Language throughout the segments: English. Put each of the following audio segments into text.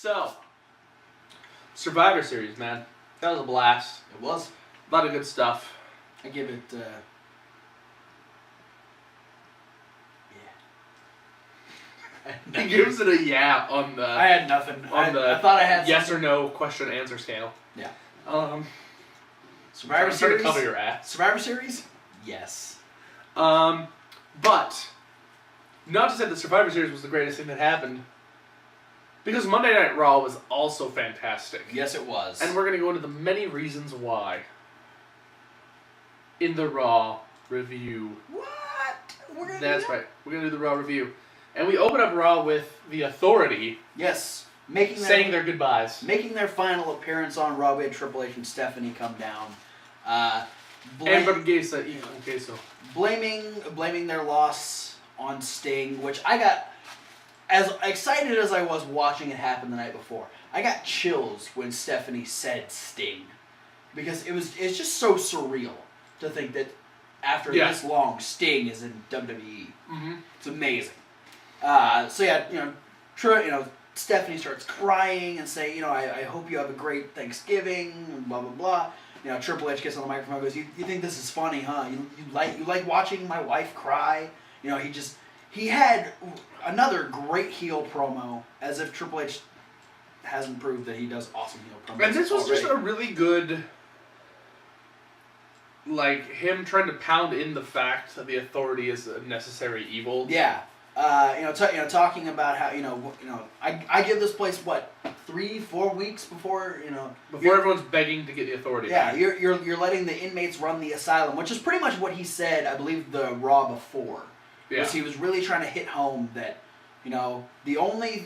So, Survivor Series, man. That was a blast. It was. A lot of good stuff. I give it, yeah. He gives it a yeah on the... I had nothing. I thought I had yes something. or no question answer scale. Yeah. I'm Survivor trying Series? to cover your ass. Survivor Series? Yes. But, not to say that Survivor Series was the greatest thing that happened, because Monday Night Raw was also fantastic. Yes, it was. And we're going to go into the many reasons why in the Raw review. What? We're gonna That's do that? right. We're going to do the Raw review. And we open up Raw with the Authority Yes. saying their goodbyes. Making their final appearance on Raw. We had Triple H and Stephanie come down. And queso. Blaming their loss on Sting, which I got, as excited as I was watching it happen the night before, I got chills when Stephanie said Sting. Because it's just so surreal to think that after this long, Sting is in WWE. Mm-hmm. It's amazing. Stephanie starts crying and saying, I hope you have a great Thanksgiving, and blah, blah, blah. Triple H gets on the microphone and goes, you think this is funny, huh? You like watching my wife cry? He had another great heel promo, as if Triple H hasn't proved that he does awesome heel promos. And this was already. just a really good, him trying to pound in the fact that the Authority is a necessary evil. Yeah. Talking about how I give this place 3-4 weeks before before everyone's begging to get the Authority. Yeah, back. you're letting the inmates run the asylum, which is pretty much what he said. I believe the Raw before, yeah. He was really trying to hit home that the only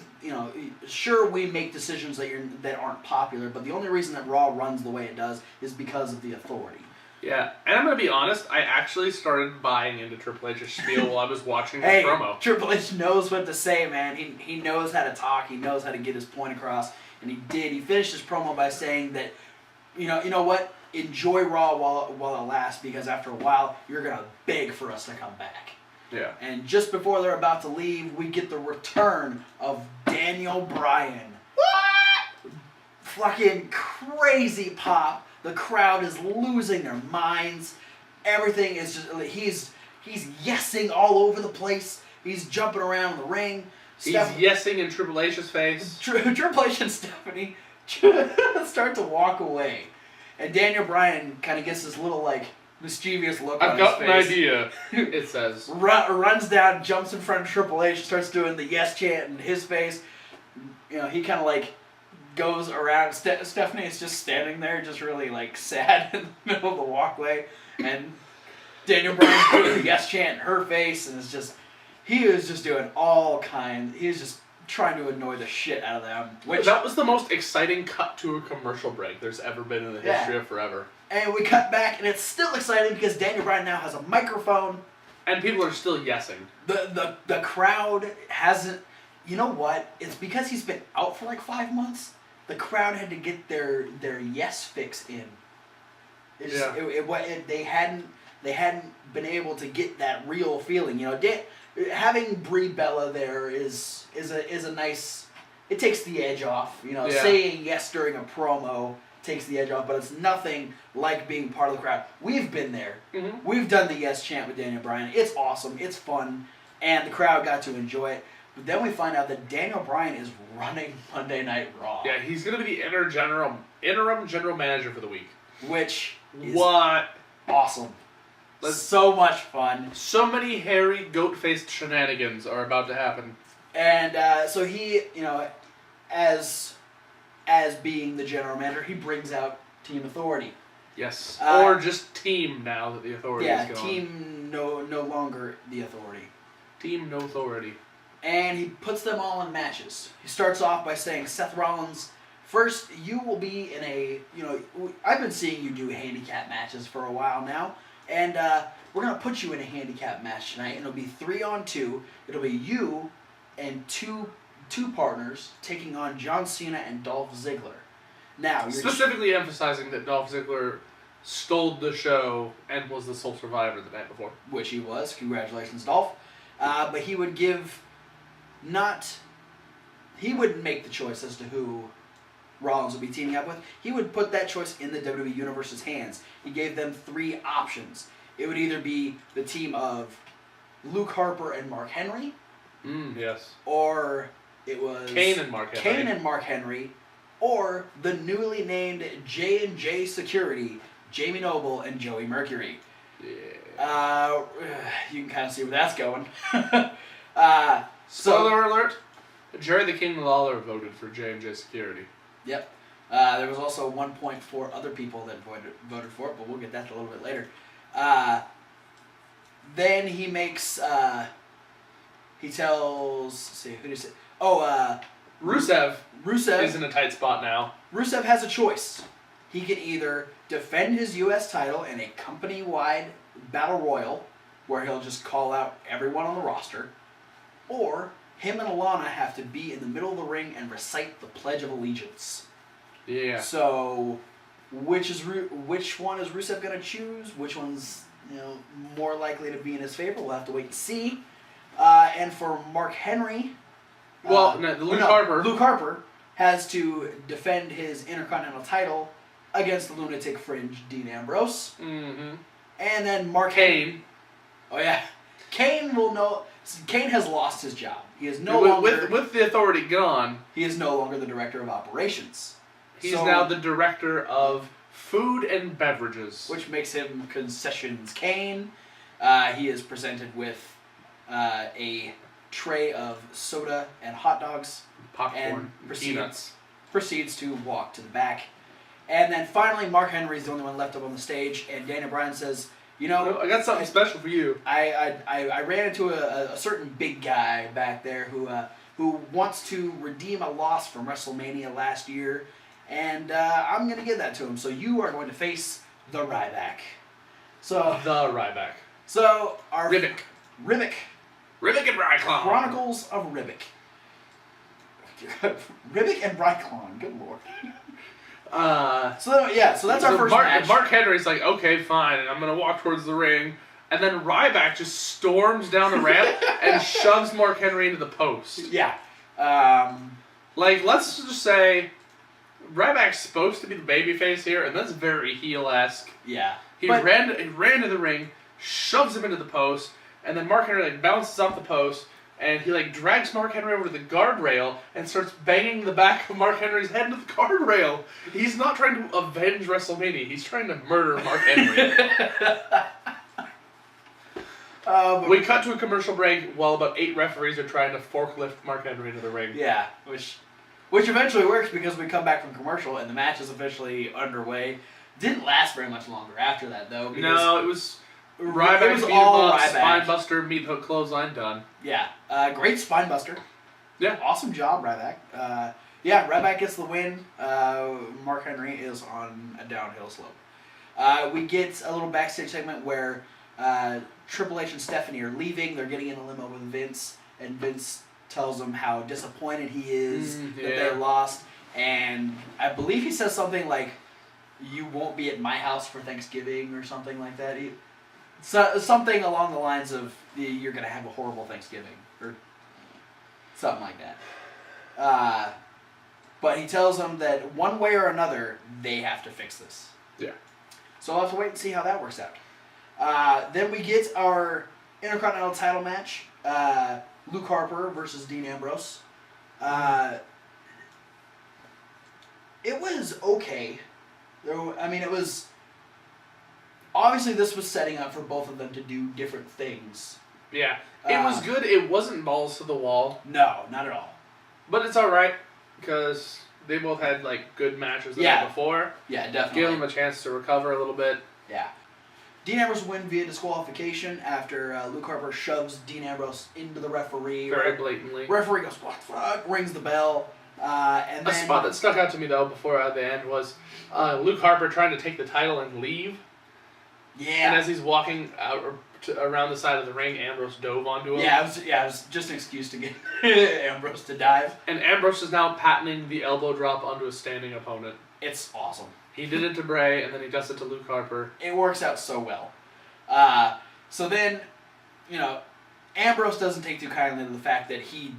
sure we make decisions that aren't popular, but the only reason that Raw runs the way it does is because of the Authority. Yeah, and I'm going to be honest, I actually started buying into Triple H's spiel while I was watching the promo. Triple H knows what to say, man. He knows how to talk. He knows how to get his point across, and he did. He finished his promo by saying that, you know what? Enjoy Raw while it lasts, because after a while, you're going to beg for us to come back. Yeah. And just before they're about to leave, we get the return of Daniel Bryan. What? Fucking crazy pop. The crowd is losing their minds. Everything is just... He's yesing all over the place. He's jumping around the ring. He's yesing in Triple H's face. Triple H and Stephanie start to walk away. And Daniel Bryan kind of gets this little, mischievous look on his face. I've got an idea, it says. Runs down, jumps in front of Triple H, starts doing the yes chant in his face. He kind of, goes around. Stephanie is just standing there, just really sad in the middle of the walkway, and Daniel Bryan's doing the yes chant in her face, and he is just doing all kinds. He's just trying to annoy the shit out of them. That was the most exciting cut to a commercial break there's ever been in the history of forever. And we cut back, and it's still exciting because Daniel Bryan now has a microphone, and people are still yesing. The crowd hasn't. You know what? It's because he's been out for 5 months. The crowd had to get their yes fix in. They hadn't been able to get that real feeling. Having Brie Bella there is a nice. It takes the edge off. Saying yes during a promo takes the edge off, but it's nothing like being part of the crowd. We've been there. Mm-hmm. We've done the yes chant with Daniel Bryan. It's awesome. It's fun, and the crowd got to enjoy it. But then we find out that Daniel Bryan is running Monday Night Raw. Yeah, he's going to be the interim general manager for the week. Which is awesome. So much fun. So many hairy, goat-faced shenanigans are about to happen. And so he, as being the general manager, he brings out Team Authority. Yes. Or just Team now that the Authority is gone. Yeah, Team no longer the Authority. Team No Authority. And he puts them all in matches. He starts off by saying, Seth Rollins, first, you will be in a, I've been seeing you do handicap matches for a while now, and we're going to put you in a handicap match tonight, and it'll be 3-on-2. It'll be you and two partners taking on John Cena and Dolph Ziggler. Now, specifically emphasizing that Dolph Ziggler stole the show and was the sole survivor the night before. Which he was. Congratulations, Dolph. But he would give not he wouldn't make the choice as to who Rollins would be teaming up with. He would put that choice in the WWE Universe's hands. He gave them 3 options. It would either be the team of Luke Harper and Mark Henry. Yes. Or it was Kane and Mark Henry. Or the newly named J&J Security, Jamie Noble and Joey Mercury. Yeah. You can kind of see where that's going. Spoiler alert, Jerry the King Lawler voted for J&J Security. Yep. There was also 1.4 other people that voted for it, but we'll get that a little bit later. Then he makes, he tells, let's see, who did he say? Rusev Rusev is in a tight spot now. Rusev has a choice. He can either defend his U.S. title in a company-wide battle royal, where he'll just call out everyone on the roster, or him and Alana have to be in the middle of the ring and recite the Pledge of Allegiance. Yeah. So, which one is Rusev going to choose? Which one's more likely to be in his favor? We'll have to wait and see. And for Mark Henry, Luke Harper has to defend his Intercontinental title against the lunatic fringe Dean Ambrose. Mm-hmm. And then Mark Kane. Oh yeah, Kane has lost his job. He is no longer with the authority gone. He is no longer the director of operations. He's now the director of food and beverages, which makes him Concessions Kane. He is presented with a tray of soda and hot dogs, popcorn, and peanuts. Proceeds to walk to the back. And then finally, Mark Henry is the only one left up on the stage, and Daniel Bryan says, I got something special for you. I ran into a certain big guy back there who wants to redeem a loss from WrestleMania last year, and I'm going to give that to him. So you are going to face the Ryback. So our Rivik and Ryclon. Chronicles of Rivik. Rivik and Ryclon. Good lord. So that's our first match. Mark Henry's like, okay, fine, and I'm gonna walk towards the ring, and then Ryback just storms down the ramp and shoves Mark Henry into the post. Yeah. Let's just say Ryback's supposed to be the babyface here, and that's very heel-esque. Yeah. He ran to the ring, shoves him into the post, and then Mark Henry bounces off the post. And he drags Mark Henry over to the guardrail and starts banging the back of Mark Henry's head into the guardrail. He's not trying to avenge WrestleMania. He's trying to murder Mark Henry. We cut to a commercial break while about 8 referees are trying to forklift Mark Henry into the ring. Yeah, which eventually works because we come back from commercial and the match is officially underway. Didn't last very much longer after that though. No, it was... Ryback, it was all Ryback. Spinebuster, meat hook, clothesline, done. Yeah, great spinebuster. Yeah, awesome job, Ryback. Ryback gets the win. Mark Henry is on a downhill slope. We get a little backstage segment where Triple H and Stephanie are leaving. They're getting in a limo with Vince, and Vince tells them how disappointed he is that they lost. And I believe he says something like, "You won't be at my house for Thanksgiving" or something like that. Something along the lines of, "You're going to have a horrible Thanksgiving," or something like that. But he tells them that one way or another, they have to fix this. Yeah. So I'll have to wait and see how that works out. Then we get our Intercontinental title match. Luke Harper versus Dean Ambrose. It was okay. It was... Obviously, this was setting up for both of them to do different things. Yeah. It was good. It wasn't balls to the wall. No, not at all. But it's alright, because they both had, good matches the night before. Yeah, definitely. Give them a chance to recover a little bit. Yeah. Dean Ambrose win via disqualification after Luke Harper shoves Dean Ambrose into the referee. Very blatantly. Referee goes, "What the fuck?" Rings the bell. And then... A spot that stuck out to me, though, before the end was Luke Harper trying to take the title and leave. Yeah. And as he's walking around the side of the ring, Ambrose dove onto him. Yeah, it was just an excuse to get Ambrose to dive. And Ambrose is now patenting the elbow drop onto a standing opponent. It's awesome. He did it to Bray, and then he does it to Luke Harper. It works out so well. So then, Ambrose doesn't take too kindly to the fact that he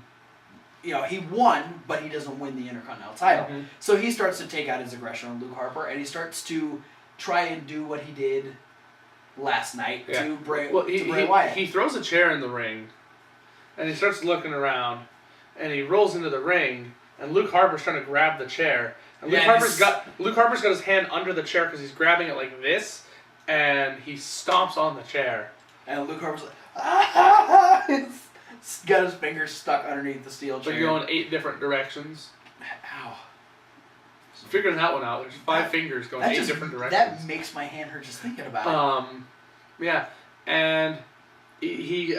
he won, but he doesn't win the Intercontinental title. Mm-hmm. So he starts to take out his aggression on Luke Harper, and he starts to try and do what he did last night to Bray Wyatt. He throws a chair in the ring, and he starts looking around, and he rolls into the ring, and Luke Harper's trying to grab the chair. And Luke Harper's got his hand under the chair because he's grabbing it like this, and he stomps on the chair. And Luke Harper's like, ah! He's got his fingers stuck underneath the steel chair. But you're going 8 different directions. Ow. Figuring that one out. There's 5 fingers going 8 different directions. That makes my hand hurt just thinking about it. Yeah. And he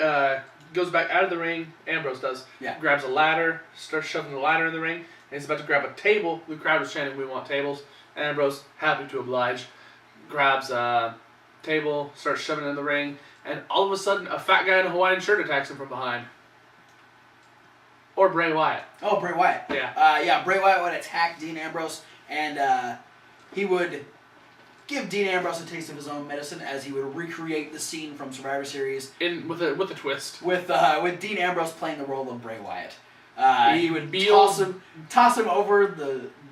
goes back out of the ring. Ambrose does. Yeah. Grabs a ladder, starts shoving the ladder in the ring, and he's about to grab a table. The crowd is chanting, "We want tables." And Ambrose, happy to oblige, grabs a table, starts shoving it in the ring, and all of a sudden, a fat guy in a Hawaiian shirt attacks him from behind. Or Bray Wyatt. Oh, Bray Wyatt. Yeah. Bray Wyatt would attack Dean Ambrose, and he would give Dean Ambrose a taste of his own medicine as he would recreate the scene from Survivor Series with a twist. With Dean Ambrose playing the role of Bray Wyatt. He would toss him over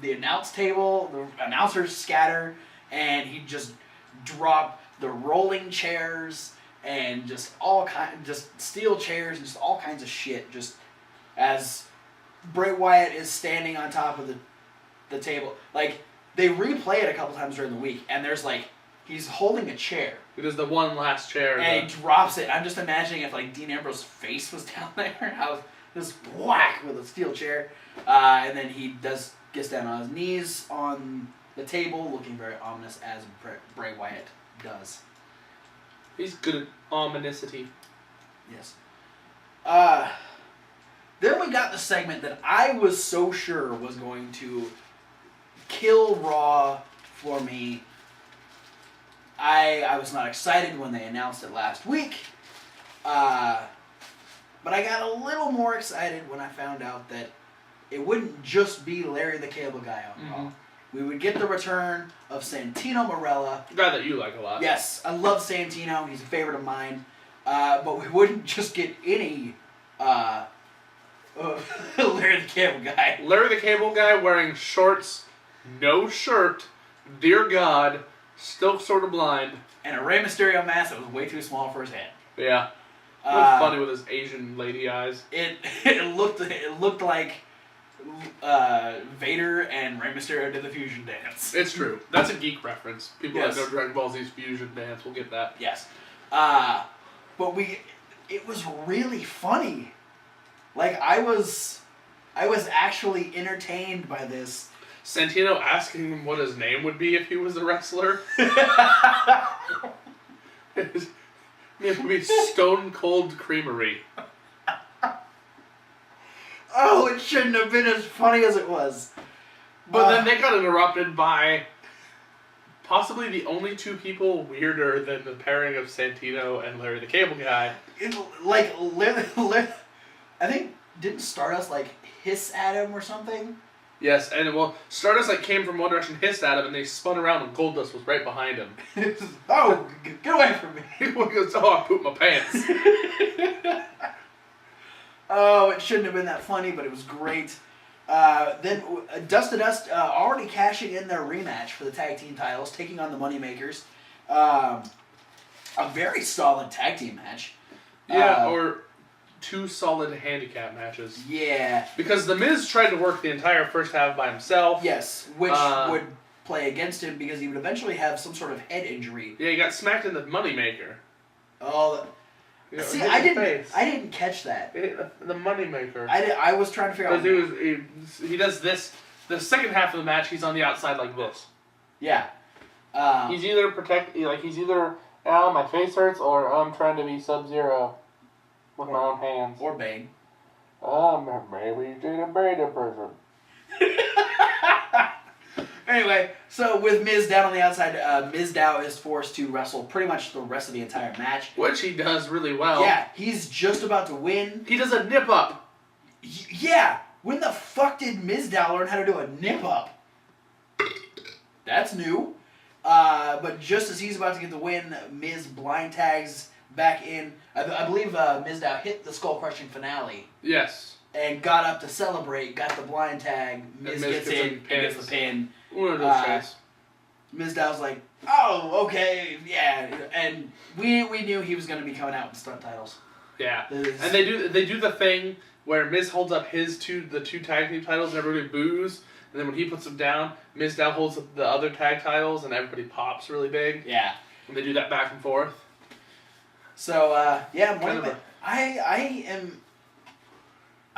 the announce table. The announcers scatter, and he'd just drop the rolling chairs and just steel chairs and just all kinds of shit. Just as Bray Wyatt is standing on top of the table, like they replay it a couple times during the week, and there's he's holding a chair. It is the one last chair. And he drops it. I'm just imagining if Dean Ambrose's face was down there, how just whack with a steel chair, and then he gets down on his knees on the table, looking very ominous as Bray Wyatt does. He's good at ominousity. Yes. Then we got the segment that I was so sure was going to kill Raw for me. I was not excited when they announced it last week. But I got a little more excited when I found out that it wouldn't just be Larry the Cable Guy on Raw. We would get the return of Santino Marella. A guy that you like a lot. Yes, I love Santino. He's a favorite of mine. But we wouldn't just get any Larry the Cable Guy. Larry the Cable Guy wearing shorts, no shirt, dear God, still sort of blind. And a Rey Mysterio mask that was way too small for his head. Yeah. It was funny with his Asian lady eyes. It looked like Vader and Rey Mysterio did the fusion dance. It's true. That's a geek reference. People that know Dragon Ball Z's fusion dance will get that. Yes. But it was really funny. I was actually entertained by this. Santino asking him what his name would be if he was a wrestler. It would be Stone Cold Creamery. Oh, it shouldn't have been as funny as it was. But then they got interrupted by possibly the only 2 people weirder than the pairing of Santino and Larry the Cable Guy. I think, didn't Stardust hiss at him or something? Yes, and Stardust came from one direction, hissed at him, and they spun around and Goldust was right behind him. Oh, get away from me. He goes, "Oh, I pooped my pants." Oh, it shouldn't have been that funny, but it was great. Then Dust to Dust already cashing in their rematch for the tag team titles, taking on the Moneymakers. A very solid tag team match. Yeah, or 2 solid handicap matches. Yeah. Because The Miz tried to work the entire first half by himself. Yes, which would play against him because he would eventually have some sort of head injury. Yeah, he got smacked in the Moneymaker. Oh, see, I didn't catch that. The Moneymaker. I was trying to figure out. He does this. The second half of the match, he's on the outside like this. Yeah. He's either my face hurts, or I'm trying to be Sub-Zero with my own hands. Or Bane. Maybe he's a beta person. Anyway, so with Miz down on the outside, Mizdow is forced to wrestle pretty much the rest of the entire match. Which he does really well. Yeah, he's just about to win. He does a nip up. Yeah, when the fuck did Mizdow learn how to do a nip up? That's new. But just as he's about to get the win, Miz blind tags back in. I believe Mizdow hit the skull crushing finale. Yes. and got up to celebrate, got the blind tag. Miz gets in and gets the pin. One of those guys. Mizdow's like, oh, okay, yeah, and we knew he was going to be coming out with stunt titles. Yeah, and they do the thing where Miz holds up the two tag team titles and everybody boos, and then when he puts them down, Mizdow holds up the other tag titles and everybody pops really big. Yeah, and they do that back and forth. So I'm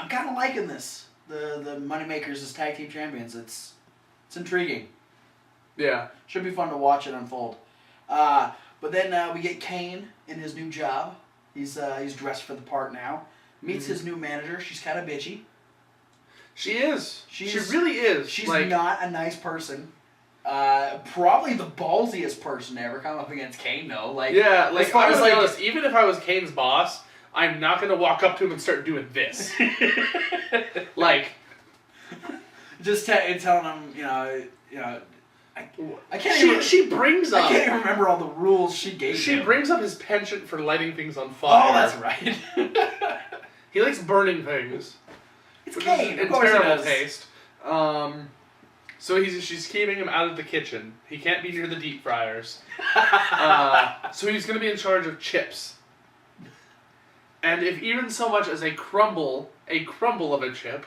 kind of liking this. The Moneymakers as tag team champions. It's intriguing. Yeah. Should be fun to watch it unfold. But then we get Kane in his new job. He's dressed for the part now. Meets his new manager. She's kind of bitchy. She is. She really is. She's not a nice person. Probably the ballsiest person to ever come up against Kane, though. Like, yeah, like, as far I was as, honest, even if I was Kane's boss, I'm not going to walk up to him and start doing this. Like, just telling him, I can't even. She brings up. I can't even remember all the rules she gave. She brings up his penchant for lighting things on fire. Oh, that's right. He likes burning things. It's Kane. In terrible taste. So she's keeping him out of the kitchen. He can't be near the deep fryers. So he's going to be in charge of chips. And if even so much as a crumble of a chip,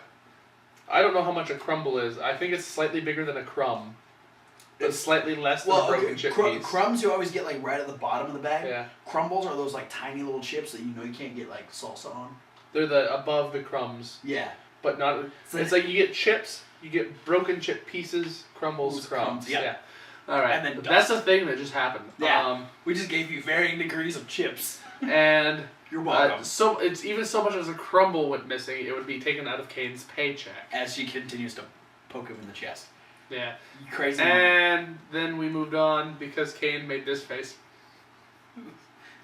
I don't know how much a crumble is. I think it's slightly bigger than a crumb. But slightly less than a broken chip piece. Crumbs you always get like right at the bottom of the bag. Yeah. Crumbles are those like tiny little chips that you can't get like salsa on. They're the above the crumbs. Yeah. But not. It's like you get chips, you get broken chip pieces, crumbles, crumbs. Yeah. All right. And then that's a thing that just happened. Yeah. We just gave you varying degrees of chips. And you're welcome. So it's even so much as a crumble went missing, it would be taken out of Kane's paycheck. As she continues to poke him in the chest. Yeah. Crazy. And then we moved on because Kane made this face.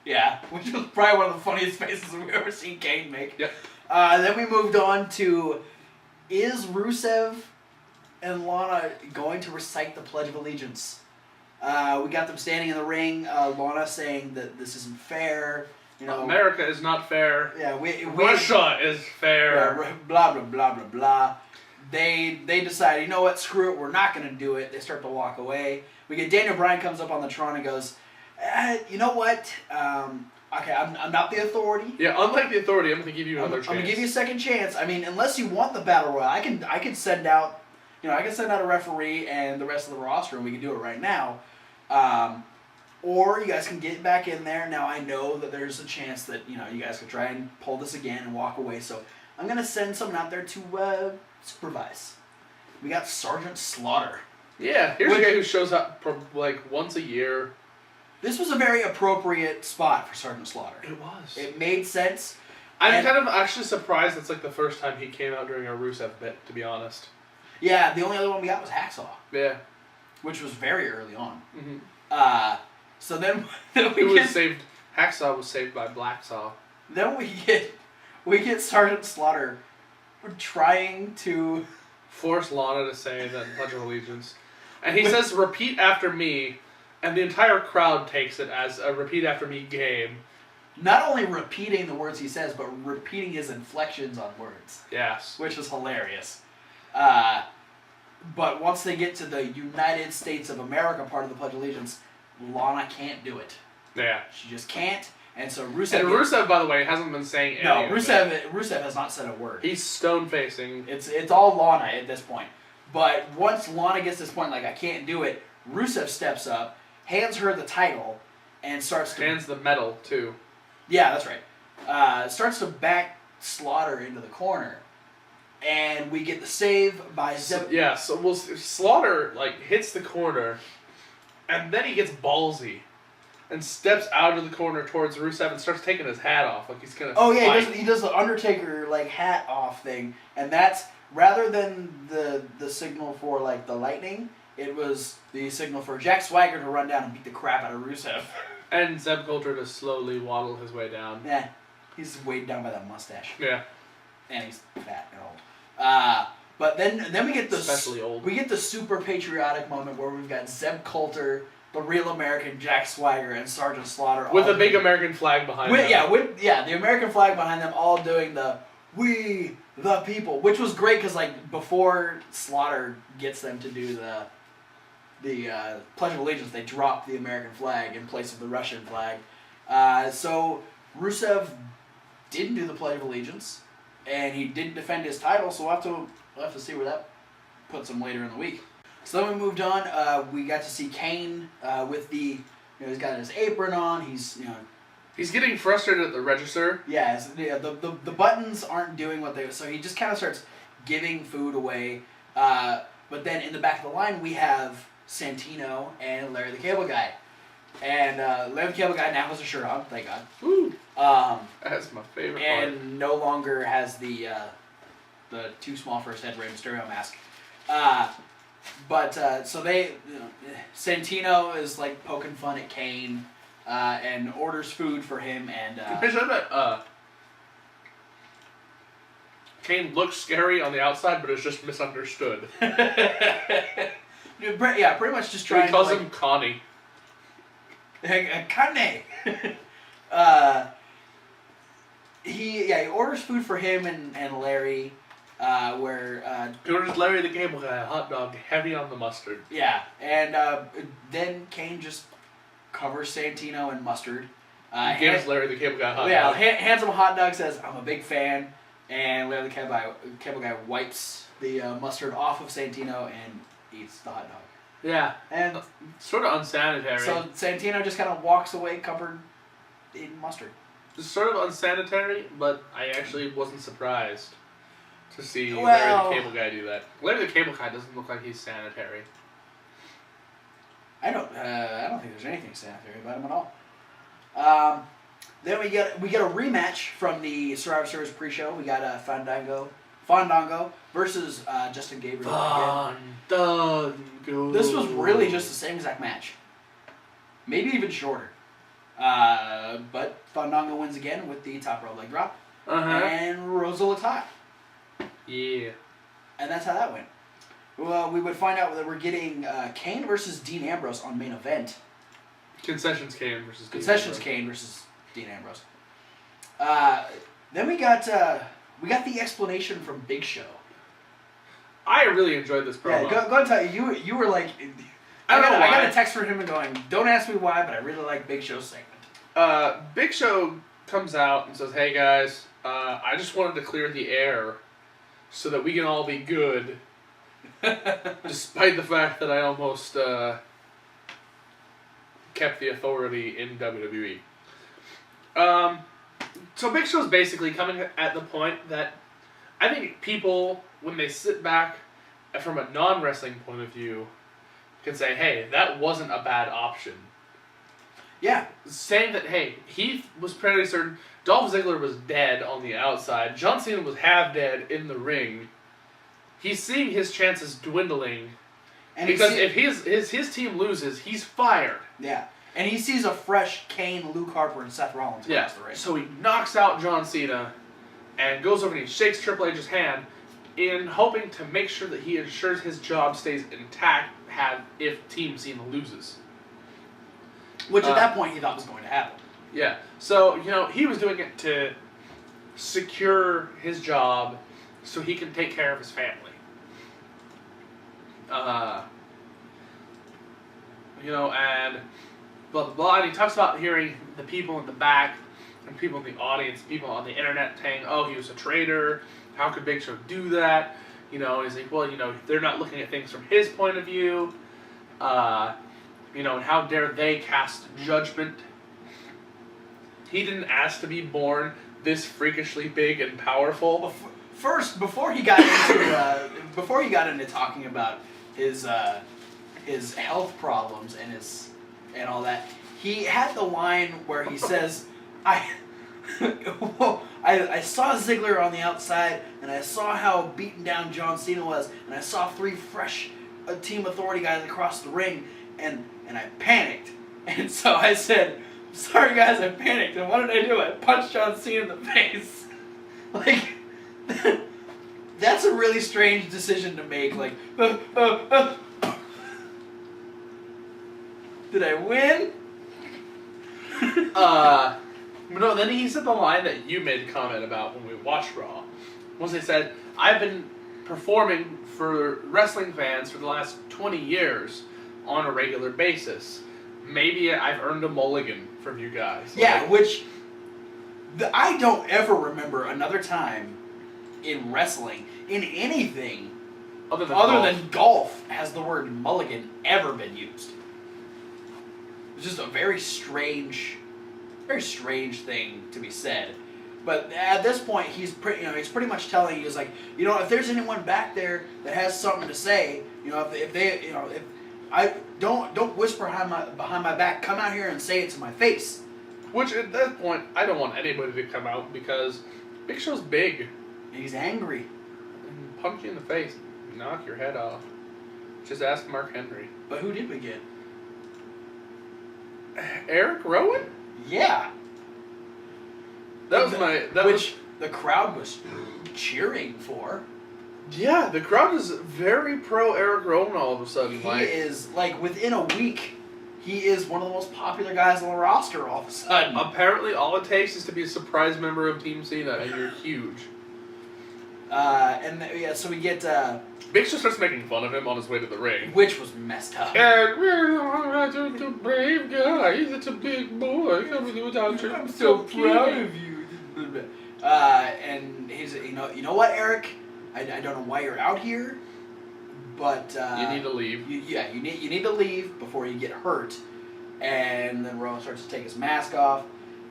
Yeah, which was probably one of the funniest faces we've ever seen Kane make. Yep. Then we moved on to, is Rusev and Lana going to recite the Pledge of Allegiance? We got them standing in the ring. Lana saying that this isn't fair. America is not fair. Yeah, Russia is fair. Yeah, blah blah blah blah blah. They decide, you know what, screw it, we're not going to do it. They start to walk away. We get Daniel Bryan comes up on the Tron and goes, you know what, okay, I'm not the authority. Yeah, unlike the authority, I'm going to give you another chance. I'm going to give you a second chance. I mean, unless you want the Battle Royal, I can send out, a referee and the rest of the roster, and we can do it right now. Or you guys can get back in there. Now, I know that there's a chance that, you guys could try and pull this again and walk away, so I'm going to send someone out there to supervise. We got Sergeant Slaughter. Yeah, here's a guy who shows up like once a year. This was a very appropriate spot for Sergeant Slaughter. It was. It made sense. I'm kind of actually surprised it's like the first time he came out during a Rusev bit, to be honest. Yeah, the only other one we got was Hacksaw. Yeah. Which was very early on. Mm-hmm. So then Hacksaw was saved by Blacksaw. Then we get Sergeant Slaughter trying to force Lana to say the Pledge of Allegiance. And he says, repeat after me, and the entire crowd takes it as a repeat after me game. Not only repeating the words he says, but repeating his inflections on words. Yes. Which is hilarious. But once they get to the United States of America part of the Pledge of Allegiance, Lana can't do it. Yeah. She just can't. And so Rusev... And Rusev, by the way, hasn't been saying anything. No, Rusev has not said a word. He's stone-facing. It's all Lana at this point. But once Lana gets to this point, like, I can't do it, Rusev steps up, hands her the title, and starts to... Hands the medal, too. Yeah, that's right. Starts to back Slaughter into the corner. And we get the save by... Slaughter, hits the corner, and then he gets ballsy. And steps out of the corner towards Rusev and starts taking his hat off like he's gonna. Oh yeah, he does the Undertaker hat off thing, and that's rather than the signal for the lightning, it was the signal for Jack Swagger to run down and beat the crap out of Rusev. And Zeb Coulter to slowly waddle his way down. Yeah, he's weighed down by that mustache. Yeah, and he's fat and old. But then we get especially old. We get the super patriotic moment where we've got Zeb Coulter, the real American Jack Swagger, and Sergeant Slaughter with a big American flag behind them. The American flag behind them, all doing the "We the people, which was great because like before Slaughter gets them to do the Pledge of Allegiance, they drop the American flag in place of the Russian flag. So Rusev didn't do the Pledge of Allegiance, and he didn't defend his title. So we'll have to see where that puts him later in the week. So then we moved on. We got to see Kane with he's got his apron on. He's getting frustrated at the register. Yeah, the buttons aren't doing what they... So he just kind of starts giving food away. But then in the back of the line, we have Santino and Larry the Cable Guy. And Larry the Cable Guy now has a shirt on, thank God. Woo! That's my favorite part. And no longer has the too small for his head Rey Mysterio mask. So they... Santino is like poking fun at Kane. And orders food for him and... Kane looks scary on the outside, but is just misunderstood. Yeah, pretty much just trying he calls him Connie. Connie! He orders food for him and Larry, he orders Larry the Cable Guy a hot dog heavy on the mustard. Yeah, and then Kane just covers Santino in mustard. Gives Larry the Cable Guy a hot dog. Hands him a hot dog, says, I'm a big fan. And Larry the Cable Guy wipes the mustard off of Santino and eats the hot dog. Yeah. And sort of unsanitary. So Santino just kind of walks away covered in mustard. It's sort of unsanitary, but I actually wasn't surprised to see Larry the Cable Guy do that. Larry the Cable Guy doesn't look like he's sanitary. I don't think there's anything sanitary about him at all. Then we get a rematch from the Survivor Series pre-show. We got Fandango versus Justin Gabriel. Fandango. This was really just the same exact match, maybe even shorter. But Fandango wins again with the top rope leg drop, and Rosa looks hot. Yeah, and that's how that went. Well, we would find out that we're getting Kane versus Dean Ambrose on main event. Concessions Kane versus Dean Ambrose. Then we got the explanation from Big Show. I really enjoyed this promo. Yeah, go and tell you were like, I got a text from him and going, don't ask me why, but I really like Big Show's segment. Big Show comes out and says, hey guys, I just wanted to clear the air so that we can all be good. Despite the fact that I almost kept the authority in WWE. So Big Show's basically coming at the point that I think people, when they sit back from a non-wrestling point of view, can say, hey, that wasn't a bad option. Yeah. Saying that, hey, he was pretty certain Dolph Ziggler was dead on the outside. John Cena was half dead in the ring. He's seeing his chances dwindling. And because if his team loses, he's fired. Yeah. And he sees a fresh Kane, Luke Harper, and Seth Rollins across the ring. So he knocks out John Cena and goes over and he shakes Triple H's hand in hoping to make sure that he ensures his job stays intact if Team Cena loses. Which at that point he thought was going to happen. Yeah. So, he was doing it to secure his job so he can take care of his family. And blah, blah, blah. And he talks about hearing the people in the back and people in the audience, people on the internet saying, oh, he was a traitor. How could Big Show do that? He's like, well, they're not looking at things from his point of view. And how dare they cast judgment? He didn't ask to be born this freakishly big and powerful. First, before he got into talking about his health problems and all that, he had the line where he says, I saw Ziggler on the outside, and I saw how beaten down John Cena was, and I saw 3 fresh Team Authority guys across the ring, and I panicked. And so I said, sorry guys, I panicked, and what did I do? I punched John Cena in the face. Like, that's a really strange decision to make. Like, did I win? No, then he said the line that you made a comment about when we watched Raw, once they said, I've been performing for wrestling fans for the last 20 years on a regular basis. Maybe I've earned a mulligan from you guys. Yeah, which I don't ever remember another time in wrestling, in anything, other than golf, has the word mulligan ever been used. It's just a very strange thing to be said. But at this point, he's pretty much telling you, he's like, if there's anyone back there that has something to say, if I don't whisper behind my back, come out here and say it to my face. Which at that point, I don't want anybody to come out because Big Show's big. And he's angry. And punch you in the face, knock your head off. Just ask Mark Henry. But who did we get? Eric Rowan? Yeah. Which the crowd was cheering for. Yeah, the crowd is very pro Eric Rowan all of a sudden. He is, within a week, he is one of the most popular guys on the roster all of a sudden. Apparently, all it takes is to be a surprise member of Team Cena, and you're huge. So we get... Big Show starts making fun of him on his way to the ring. Which was messed up. And we're a brave guy. He's such a big boy. I'm so proud of you. And he's, you know what, Eric? I don't know why you're out here, but you need to leave. You need to leave before you get hurt. And then Rowan starts to take his mask off,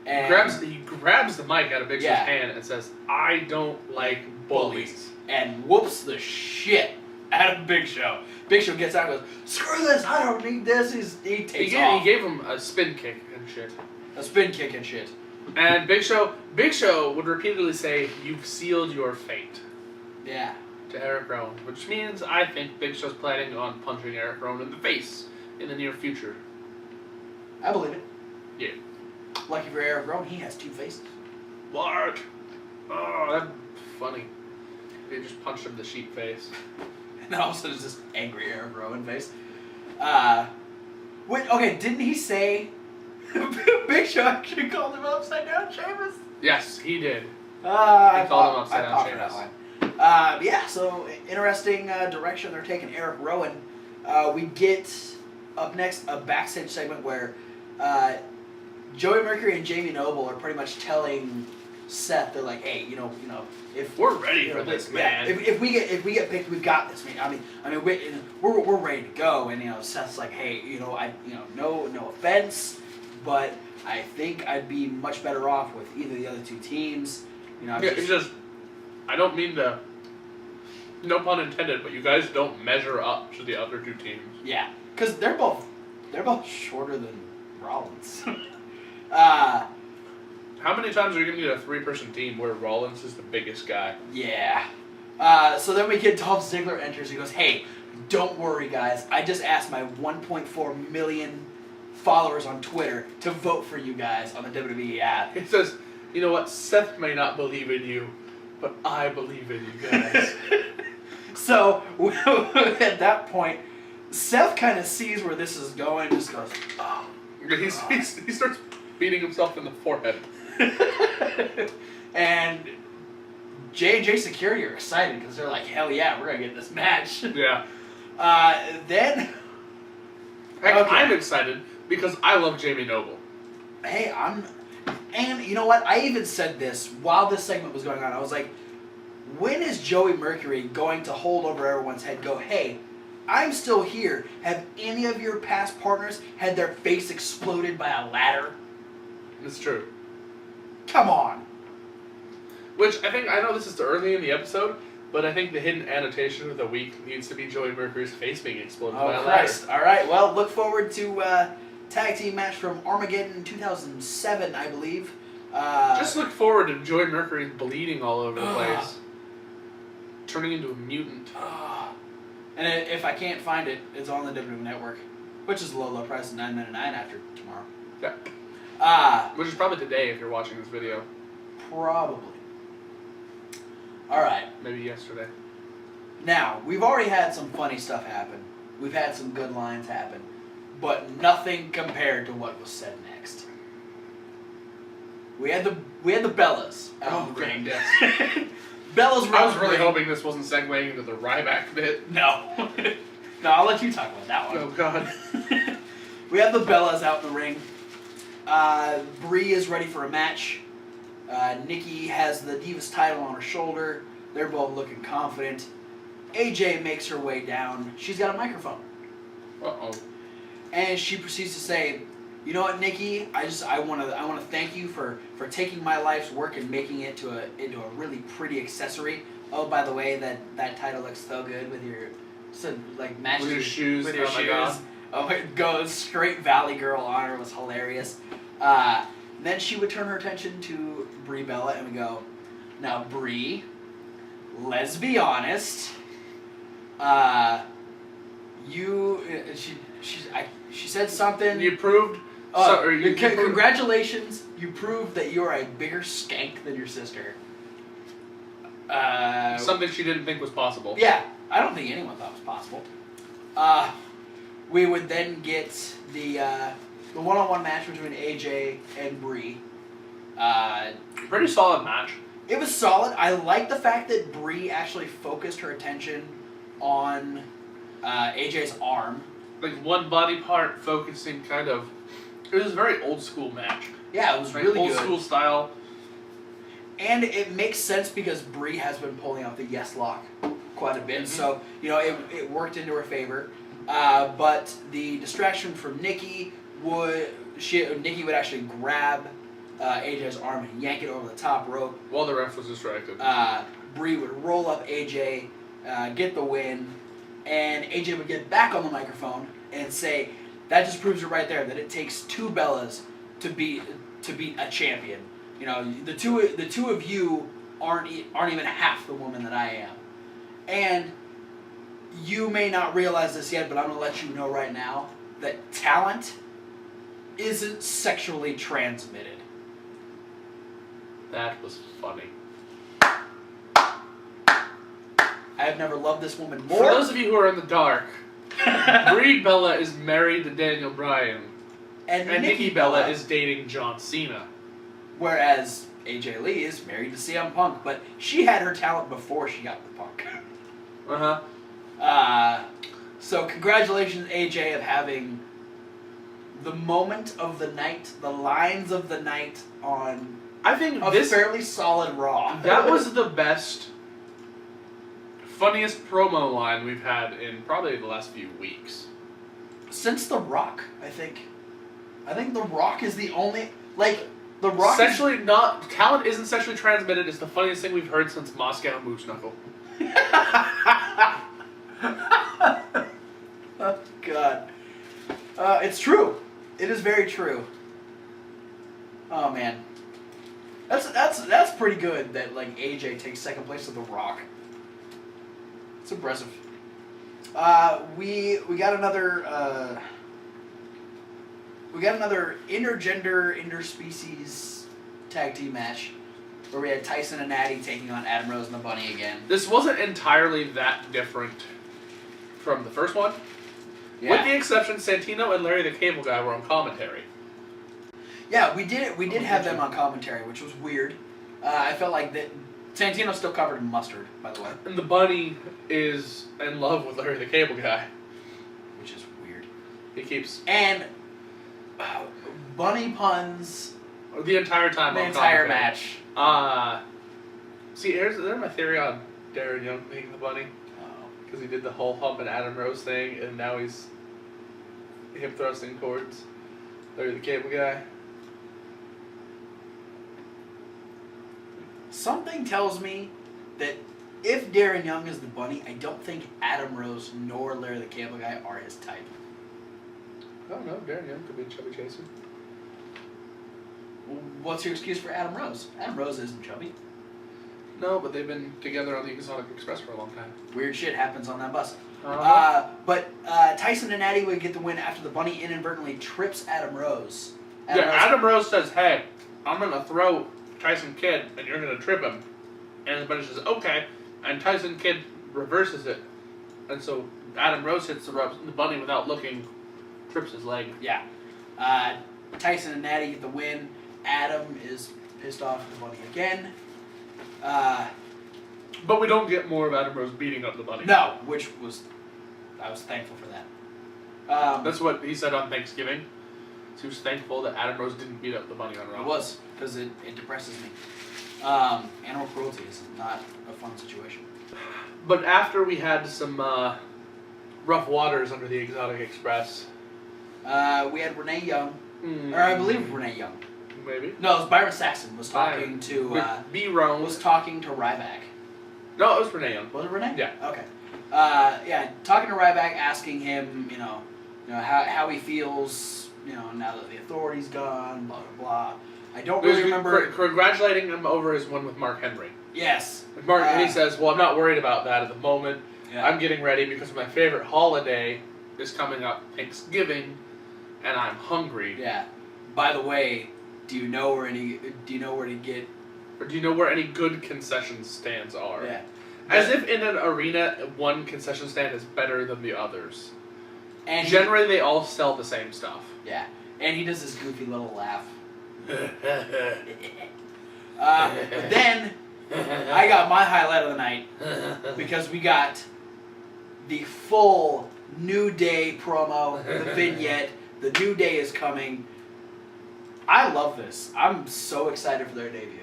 and he grabs the mic out of Big Show's hand and says, "I don't like bullies," and whoops the shit out of Big Show. Big Show gets out and goes, "Screw this! I don't need this." He takes off. He gave him a spin kick and shit. A spin kick and shit. And Big Show would repeatedly say, "You've sealed your fate." Yeah. To Eric Rowan, which means I think Big Show's planning on punching Eric Rowan in the face in the near future. I believe it. Yeah. Lucky for Eric Rowan, he has two faces. What? Oh, that's funny. They just punched him in the sheep face. And then all of a sudden it's this angry Eric Rowan face. Didn't he say Big Show actually called him upside down Sheamus? Yes, he did. He called him upside down Sheamus. So interesting direction they're taking Eric Rowan. We get up next a backstage segment where Joey Mercury and Jamie Noble are pretty much telling Seth, they're like, "Hey, if we're ready for this, man. If we get picked, we've got this. We're ready to go." And Seth's like, "Hey, no offense, but I think I'd be much better off with either of the other two teams." I don't mean to, no pun intended, but you guys don't measure up to the other two teams. Yeah, because they're both shorter than Rollins. How many times are you going to get a 3-person team where Rollins is the biggest guy? Yeah. So then we get Dolph Ziggler enters. He goes, "Hey, don't worry, guys. I just asked my 1.4 million followers on Twitter to vote for you guys on the WWE app." He says, "You know what? Seth may not believe in you, but I believe in you guys." So at that point, Seth kind of sees where this is going, just goes, "Oh." He starts beating himself in the forehead. And J&J Security are excited because they're like, "Hell yeah, we're going to get this match." Yeah. Then... I'm excited because I love Jamie Noble. Hey, and you know what? I even said this while this segment was going on. I was like, when is Joey Mercury going to hold over everyone's head, go, "Hey, I'm still here. Have any of your past partners had their face exploded by a ladder?" It's true. Come on. Which I know this is early in the episode, but I think the hidden annotation of the week needs to be Joey Mercury's face being exploded by a Christ. ladder. All right. Well, look forward to tag team match from Armageddon 2007, I believe. Just look forward to Joey Mercury bleeding all over the place, turning into a mutant. And if I can't find it, it's on the WWE Network, which is low price of $9.99 after tomorrow. Yeah. Which is probably today if you're watching this video. Probably. All right. Maybe yesterday. Now, we've already had some funny stuff happen. We've had some good lines happen. But nothing compared to what was said next. We had the Bellas out on the ring. Yes. Bella's I was really hoping this wasn't segueing into the Ryback bit. No. No, I'll let you talk about that one. Oh, God. We have the Bellas out in the ring. Bree is ready for a match. Nikki has the Divas title on her shoulder. They're both looking confident. AJ makes her way down. She's got a microphone. Uh-oh. And she proceeds to say, "You know what, Nikki? I want to thank you for taking my life's work and making it into a really pretty accessory. Oh, by the way, that title looks so good with your matching with your shoes. With your oh shoes. My God. Oh, it goes straight Valley Girl on her. It was hilarious. Then she would turn her attention to Brie Bella and would go, "Now, Brie, let's be honest. She said something. You proved. Congratulations, you proved that you're a bigger skank than your sister. Something she didn't think was possible. Yeah, I don't think anyone thought was possible. We would then get the one-on-one match between AJ and Brie. Pretty solid match. It was solid. I like the fact that Brie actually focused her attention on AJ's arm. Like one body part focusing kind of. It was a very old school match. Yeah, it was really old good. School style. And it makes sense because Brie has been pulling out the yes lock quite a bit, so it worked into her favor. But the distraction from Nikki would actually grab AJ's arm and yank it over the top rope while the ref was distracted. Brie would roll up AJ, get the win, and AJ would get back on the microphone and say, "That just proves it right there that it takes two Bellas to beat a champion. You know, the two of you aren't even half the woman that I am. And you may not realize this yet, but I'm going to let you know right now that talent isn't sexually transmitted." That was funny. I have never loved this woman more. For those of you who are in the dark, Brie Bella is married to Daniel Bryan, and Nikki Bella is dating John Cena. Whereas AJ Lee is married to CM Punk, but she had her talent before she got with Punk. So congratulations, AJ, of having the moment of the night, the lines of the night on I think a fairly solid Raw. That was the best, funniest promo line we've had in probably the last few weeks. Since The Rock, I think. I think The Rock is the only... The Rock talent isn't sexually transmitted. It's the funniest thing we've heard since Moscow Moose Knuckle. Oh, God. It's true. It is very true. Oh, man. That's pretty good that AJ takes second place to The Rock. It's impressive. We got another intergender, interspecies tag team match where we had Tyson and Natty taking on Adam Rose and the Bunny again. This wasn't entirely that different from the first one. Yeah. With the exception, Santino and Larry the Cable Guy were on commentary. Yeah, we did have them on commentary, which was weird. I felt like that Santino's still covered in mustard, by the way. And the Bunny is in love with Larry the Cable Guy. Which is weird. He keeps... And Bunny puns... The entire time the entire match. See, there's my theory on Darren Young being the Bunny. Because he did the whole hump and Adam Rose thing, and now he's hip thrusting towards Larry the Cable Guy. Something tells me that if Darren Young is the Bunny, I don't think Adam Rose nor Larry the Cable Guy are his type. I don't know. Darren Young could be a chubby chaser. What's your excuse for Adam Rose? Adam Rose isn't chubby. No, but they've been together on the Exotic Express for a long time. Weird shit happens on that bus. But Tyson and Natty would get the win after the Bunny inadvertently trips Adam Rose. Adam Rose says, "Hey, I'm going to throw Tyson Kidd, and you're going to trip him." And the Bunny says, "Okay." And Tyson Kidd reverses it. And so Adam Rose hits the Bunny without looking, trips his leg. Yeah. Tyson and Natty get the win. Adam is pissed off at the Bunny again. But we don't get more of Adam Rose beating up the bunny. No, I was thankful for that. That's what he said on Thanksgiving. So he was thankful that Adam Rose didn't beat up the bunny on Raw. It was, because it depresses me. Animal cruelty is not a fun situation. But after we had some rough waters under the Exotic Express. We had Renee Young. Or I believe Renee Young. Maybe. No, it was Byron Saxton was talking to... B-Rone. Was talking to Ryback. No, it was Renee Young. Was it Renee? Yeah. Okay. Talking to Ryback, asking him, how he feels, now that the authority's gone, blah, blah, blah. I don't really remember... Congratulating him over his one with Mark Henry. Yes. And he says, well, I'm not worried about that at the moment. Yeah. I'm getting ready because my favorite holiday is coming up, Thanksgiving, and I'm hungry. Yeah. By the way, do you know where to get... Or do you know where any good concession stands are? Yeah. As if in an arena, one concession stand is better than the others. And generally, they all sell the same stuff. Yeah. And he does this goofy little laugh. But then, I got my highlight of the night, because we got the full New Day promo, the vignette, the New Day is coming. I love this. I'm so excited for their debut.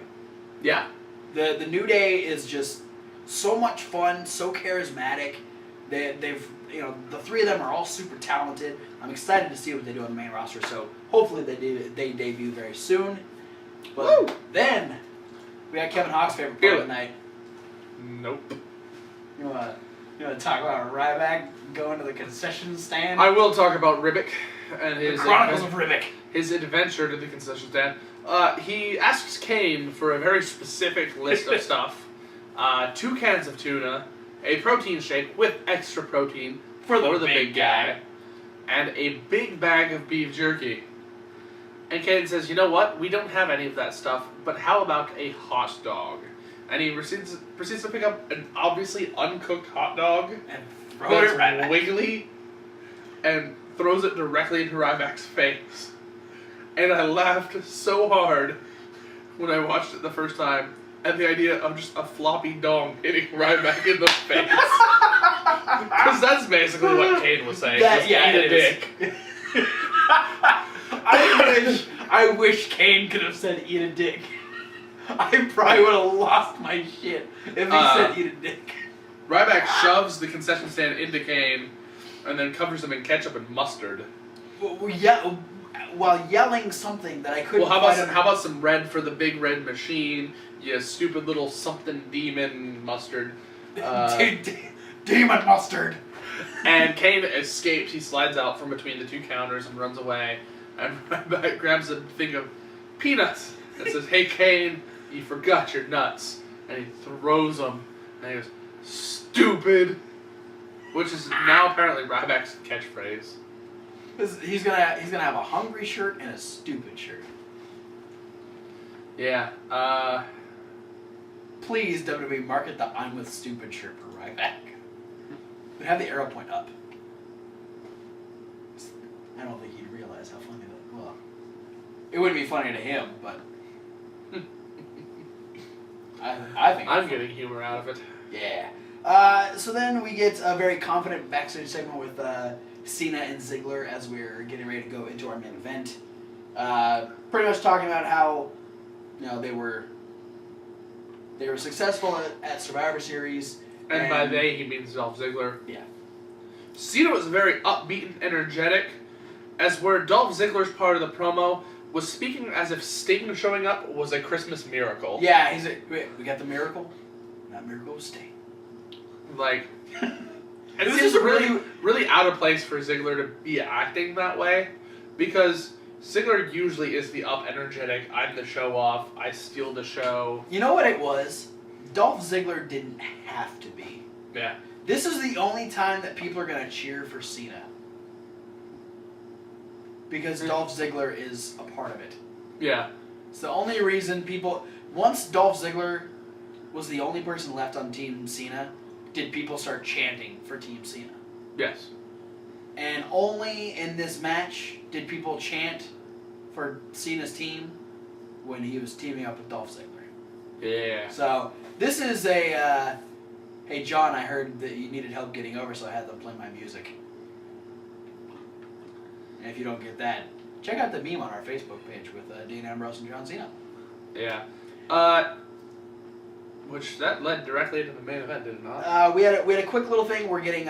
Yeah. The New Day is just so much fun, so charismatic. They've the three of them are all super talented. I'm excited to see what they do on the main roster. So hopefully they debut very soon. But Woo! Then we got Kevin Hawk's favorite part of the night. Nope. You want to talk about Ryback going to the concession stand? I will talk about Ryback and his the Chronicles of Ryback. His adventure to the concession stand. He asks Kane for a very specific list of stuff. 2 cans of tuna, a protein shake with extra protein for the big guy, and a big bag of beef jerky. And Kane says, you know what? We don't have any of that stuff, but how about a hot dog? And he proceeds to pick up an obviously uncooked hot dog and throw it that's wiggly and throws it directly into Ryback's face. And I laughed so hard when I watched it the first time at the idea of just a floppy dong hitting Ryback in the face. Because that's basically what Kane was saying. Eat a dick. I wish Kane could have said eat a dick. I probably would have lost my shit if he said eat a dick. Ryback shoves the concession stand into Kane and then covers him in ketchup and mustard. Yeah, while yelling something that I couldn't. Well, how about some red for the big red machine? You stupid little something demon mustard. Demon mustard. And Kane escapes. He slides out from between the 2 counters and runs away. And Ryback grabs a thing of peanuts and says, "Hey Kane, you forgot your nuts." And he throws them. And he goes, "Stupid," which is now apparently Ryback's catchphrase. He's gonna have a hungry shirt and a stupid shirt. Yeah. Please, WWE, market the "I'm with stupid" shirt for Ryback. But have the arrow point up. I don't think he'd realize how funny that. Well, it wouldn't be funny to him, but I think I'm getting humor out of it. Yeah. So then we get a very confident backstage segment with Cena and Ziggler as we're getting ready to go into our main event. Pretty much talking about how they were successful at Survivor Series. And by they, he means Dolph Ziggler. Yeah. Cena was very upbeat and energetic, as where Dolph Ziggler's part of the promo was speaking as if Sting showing up was a Christmas miracle. Yeah, he's like, wait, we got the miracle? That miracle was Sting. Like, it seems really out of place for Ziggler to be acting that way, because Ziggler usually is the up energetic, I'm the show off, I steal the show. You know what it was? Dolph Ziggler didn't have to be. Yeah. This is the only time that people are going to cheer for Cena. Because Dolph Ziggler is a part of it. Yeah. It's the only reason people... Once Dolph Ziggler was the only person left on Team Cena, did people start chanting for Team Cena. Yes. And only in this match did people chant for Cena's team when he was teaming up with Dolph Ziggler. Yeah. So This is a, hey John, I heard that you needed help getting over, so I had them play my music. And if you don't get that, check out the meme on our Facebook page with Dean Ambrose and John Cena. Yeah. Which that led directly into the main event, did it not? We had a quick little thing. We're getting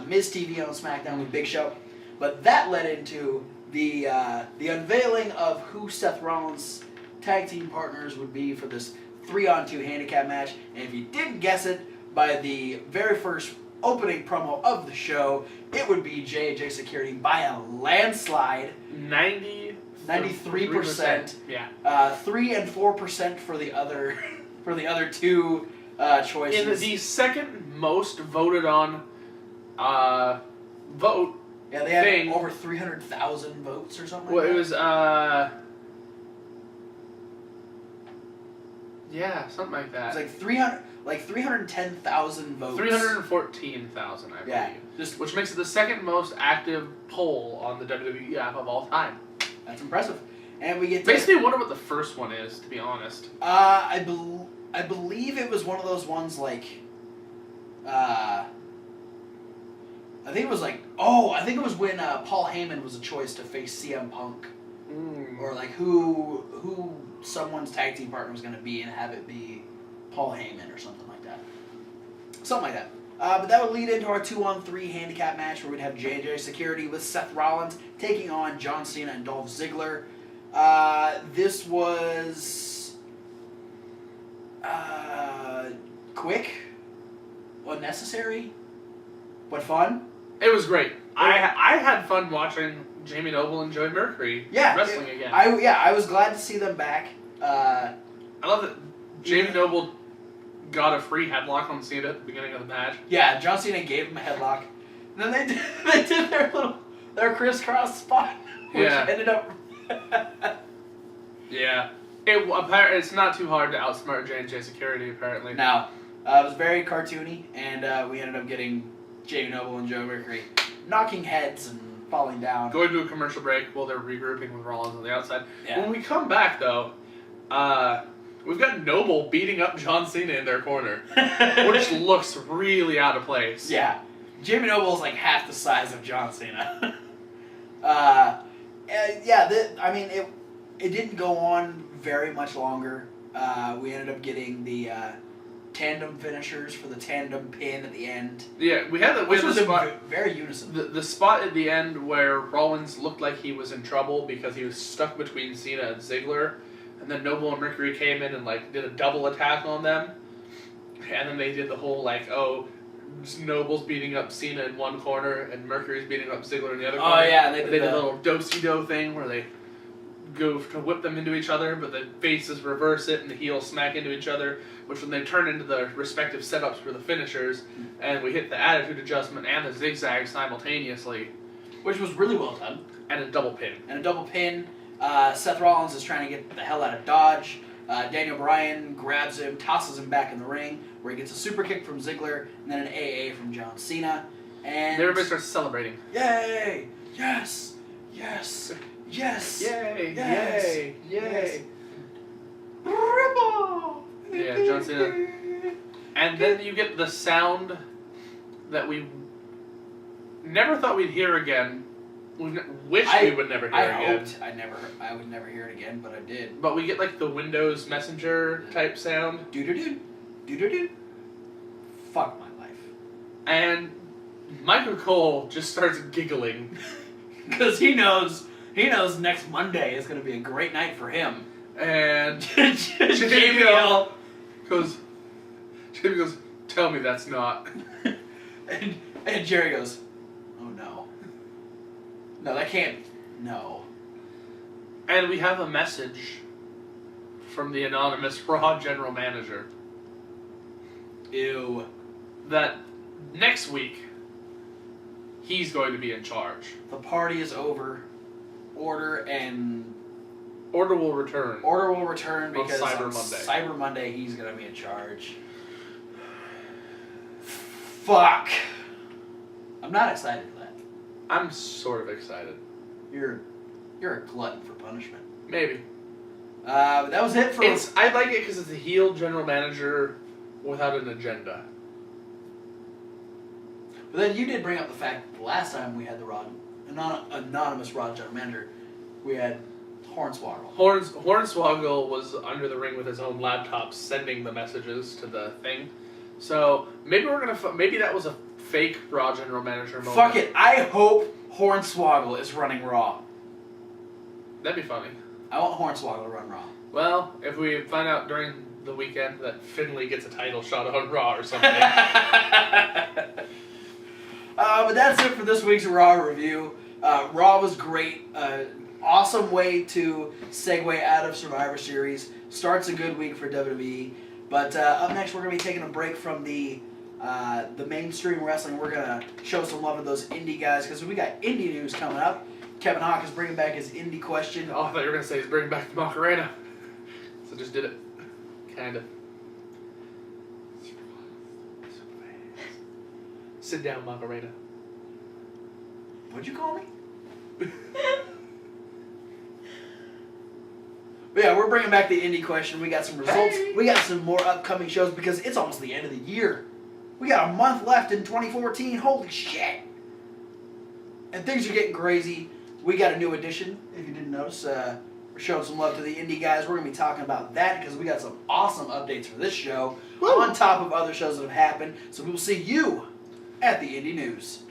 Miz TV on SmackDown with Big Show, but that led into the unveiling of who Seth Rollins' tag team partners would be for this 3-on-2 handicap match. And if you didn't guess it by the very first opening promo of the show, it would be J&J Security by a landslide. 93%. Yeah. 3 and 4% for the other two choices. In the second most voted on vote. Yeah, they had over 300,000 votes or something. Well, like it that. was yeah, something like that. It was like 310,000 votes. 314,000, I believe. Yeah, which makes it the second most active poll on the WWE app of all time. That's impressive. And we get makes me wonder what the first one is, to be honest. I believe it was one of those ones like I think it was when Paul Heyman was a choice to face CM Punk. Or like who someone's tag team partner was going to be, and have it be Paul Heyman or something like that. But that would lead into our 2-on-3 handicap match where we'd have J&J Security with Seth Rollins taking on John Cena and Dolph Ziggler. This was quick, unnecessary, but fun. It was great. I had fun watching Jamie Noble and Joey Mercury wrestling again. I was glad to see them back. I love that Jamie Noble got a free headlock on Cena at the beginning of the match. Yeah, John Cena gave him a headlock. And then they did their crisscross spot, which ended up. Yeah, it's not too hard to outsmart J&J Security apparently. No, it was very cartoony, and we ended up getting Jamie Noble and Joe Mercury knocking heads and falling down. Going to a commercial break while they're regrouping with Rollins on the outside. Yeah. When we come back, though, we've got Noble beating up John Cena in their corner, which looks really out of place. Yeah. Jamie Noble is like half the size of John Cena. It didn't go on very much longer. We ended up getting the tandem finishers for the tandem pin at the end. Yeah, we had which was the spot, very unison. The spot at the end where Rollins looked like he was in trouble because he was stuck between Cena and Ziggler, and then Noble and Mercury came in and did a double attack on them, and then they did the whole Noble's beating up Cena in one corner and Mercury's beating up Ziggler in the other corner. Oh yeah, they did a little do-si-do thing where they go to whip them into each other, but the faces reverse it and the heels smack into each other, which when they turn into the respective setups for the finishers, and we hit the attitude adjustment and the zigzag simultaneously. Which was really well done. And a double pin. Seth Rollins is trying to get the hell out of Dodge. Daniel Bryan grabs him, tosses him back in the ring, where he gets a super kick from Ziggler, and then an AA from John Cena. And everybody starts celebrating. Yay! Yes! Yes! Yes! Yay! Yes! Yay! Yay! Ripple! Yeah, John Cena. And then you get the sound that we never thought we'd hear again. We wish we would never hear again. Hoped I would never hear it again, but I did. But we get the Windows Messenger type sound. Do-do-do. Do-do-do. Fuck my life. And Michael Cole just starts giggling. Because he knows next Monday is going to be a great night for him. And JBL goes, tell me that's not. and Jerry goes, oh no. No, that can't. No. And we have a message from the anonymous Raw general manager. Ew. That next week, he's going to be in charge. The party is over. Order will return. Order will return because on Cyber Monday he's going to be in charge. Fuck. I'm not excited for that. I'm sort of excited. You're a glutton for punishment. Maybe. That was it for... I like it because it's a heel general manager without an agenda. But then you did bring up the fact that the last time we had the anonymous Raw general manager, we had Hornswoggle. Hornswoggle was under the ring with his own laptop sending the messages to the thing. So maybe maybe that was a fake Raw general manager moment. Fuck it. I hope Hornswoggle is running Raw. That'd be funny. I want Hornswoggle to run Raw. Well, if we find out during the weekend that Finlay gets a title shot on Raw or something. But that's it for this week's Raw review. Raw was great. Awesome way to segue out of Survivor Series. Starts a good week for WWE. But up next, we're going to be taking a break from the mainstream wrestling. We're going to show some love to those indie guys because we got indie news coming up. Kevin Hawk is bringing back his indie question. Oh, I thought you were going to say he's bringing back the Macarena. So just did it. Kind of. Sit down, Macarena. What'd you call me? But yeah, we're bringing back the indie question. We got some results. Hey. We got some more upcoming shows because it's almost the end of the year. We got a month left in 2014. Holy shit. And things are getting crazy. We got a new addition, if you didn't notice. We're showing some love to the indie guys. We're going to be talking about that because we got some awesome updates for this show. Woo. On top of other shows that have happened. So we will see you at the Indie News.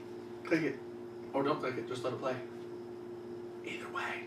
Click it. Or don't click it. Just let it play. Either way.